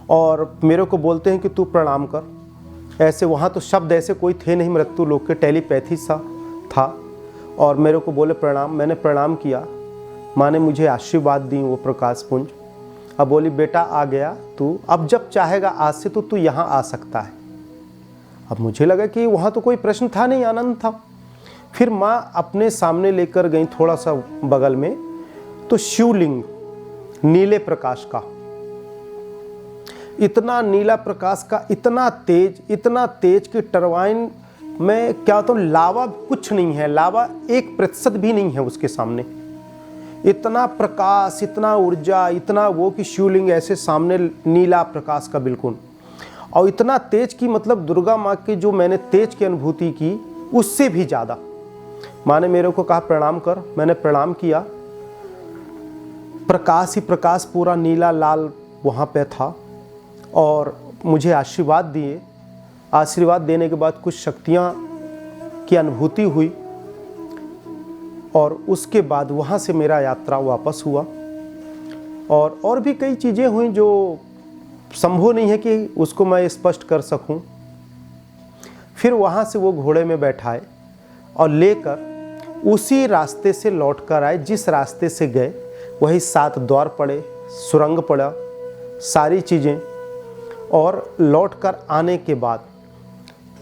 और मेरे को बोलते हैं कि तू प्रणाम कर। ऐसे वहाँ तो शब्द ऐसे कोई थे नहीं मृत्यु लोक के, टेलीपैथी सा था। और मेरे को बोले प्रणाम, मैंने प्रणाम किया। माँ ने मुझे आशीर्वाद दी वो प्रकाश पुंज। अब बोली बेटा आ गया तू, अब जब चाहेगा आज से तो तू यहाँ आ सकता है। अब मुझे लगा कि वहाँ तो कोई प्रश्न था नहीं, आनंद था। फिर माँ अपने सामने लेकर गई थोड़ा सा बगल में, तो शिवलिंग नीले प्रकाश का, इतना नीला प्रकाश का, इतना तेज कि टरबाइन में क्या तो लावा कुछ नहीं है, लावा 1% भी नहीं है उसके सामने। इतना प्रकाश, इतना ऊर्जा, इतना वो कि शिवलिंग ऐसे सामने नीला प्रकाश का बिल्कुल, और इतना तेज की मतलब दुर्गा माँ की जो मैंने तेज की अनुभूति की उससे भी ज़्यादा। माँ ने मेरे को कहा प्रणाम कर, मैंने प्रणाम किया। प्रकाश ही प्रकाश पूरा नीला लाल वहाँ पे था और मुझे आशीर्वाद दिए। आशीर्वाद देने के बाद कुछ शक्तियाँ की अनुभूति हुई और उसके बाद वहाँ से मेरा यात्रा वापस हुआ। और भी कई चीज़ें हुई जो संभव नहीं है कि उसको मैं स्पष्ट कर सकूं। फिर वहाँ से वो घोड़े में बैठाए और लेकर उसी रास्ते से लौट कर आए जिस रास्ते से गए। वही 7 द्वार पड़े, सुरंग पड़ा, सारी चीज़ें। और लौट कर आने के बाद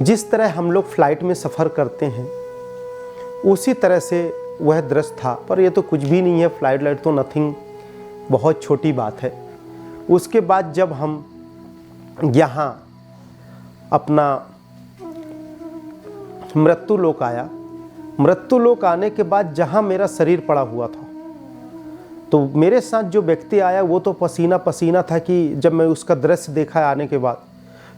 जिस तरह हम लोग फ्लाइट में सफ़र करते हैं उसी तरह से वह दृश्य था। पर ये तो कुछ भी नहीं है, फ्लाइट लाइट तो नथिंग, बहुत छोटी बात है। उसके बाद जब हम यहाँ अपना मृत्यु लोक आया, मृत्यु लोक आने के बाद जहाँ मेरा शरीर पड़ा हुआ था, तो मेरे साथ जो व्यक्ति आया वो तो पसीना पसीना था कि जब मैं उसका दृश्य देखा आने के बाद,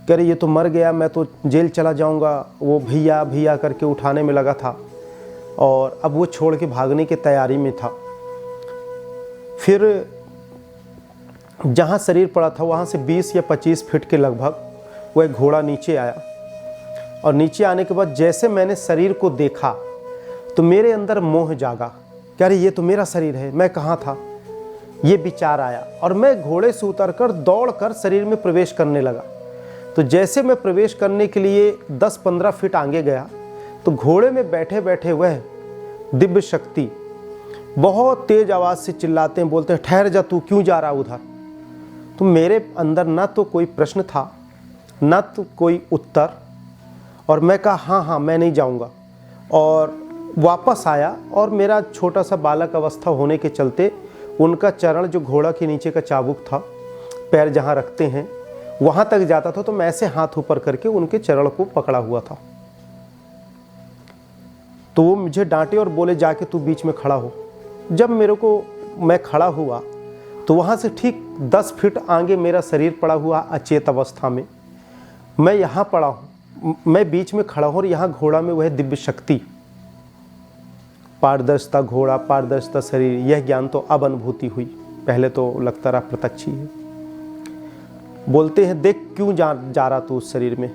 कह रहे ये तो मर गया, मैं तो जेल चला जाऊँगा। वो भैया भैया करके उठाने में लगा था और अब वो छोड़ के भागने की तैयारी में था। फिर जहाँ शरीर पड़ा था वहाँ से 20 या 25 फीट के लगभग वह घोड़ा नीचे आया। और नीचे आने के बाद जैसे मैंने शरीर को देखा तो मेरे अंदर मोह जागा, कह रहे ये तो मेरा शरीर है, मैं कहाँ था, ये विचार आया। और मैं घोड़े से उतरकर दौड़कर शरीर में प्रवेश करने लगा। तो जैसे मैं प्रवेश करने के लिए 10-15 फीट आगे गया तो घोड़े में बैठे बैठे वह दिव्य शक्ति बहुत तेज आवाज़ से चिल्लाते हैं, बोलते हैं ठहर जा, तू क्यों जा रहा उधर। तो मेरे अंदर ना तो कोई प्रश्न था ना तो कोई उत्तर, और मैं कहा हाँ हाँ मैं नहीं जाऊंगा। और वापस आया और मेरा छोटा सा बालक अवस्था होने के चलते उनका चरण जो घोड़ा के नीचे का चाबुक था, पैर जहाँ रखते हैं वहाँ तक जाता था, तो मैं ऐसे हाथ ऊपर करके उनके चरण को पकड़ा हुआ था। तो वो मुझे डांटे और बोले जाके तू बीच में खड़ा हो। जब मैं खड़ा हुआ तो वहाँ से ठीक 10 फीट आगे मेरा शरीर पड़ा हुआ अचेत अवस्था में, मैं यहाँ पड़ा हूँ, मैं बीच में खड़ा हूँ और यहाँ घोड़ा में वह दिव्य शक्ति, पारदर्शिता घोड़ा, पारदर्शिता शरीर, यह ज्ञान तो अब अनुभूति हुई। पहले तो लगता रहा प्रत्यक्ष ही है। बोलते हैं देख क्यों जा रहा तू उस शरीर में,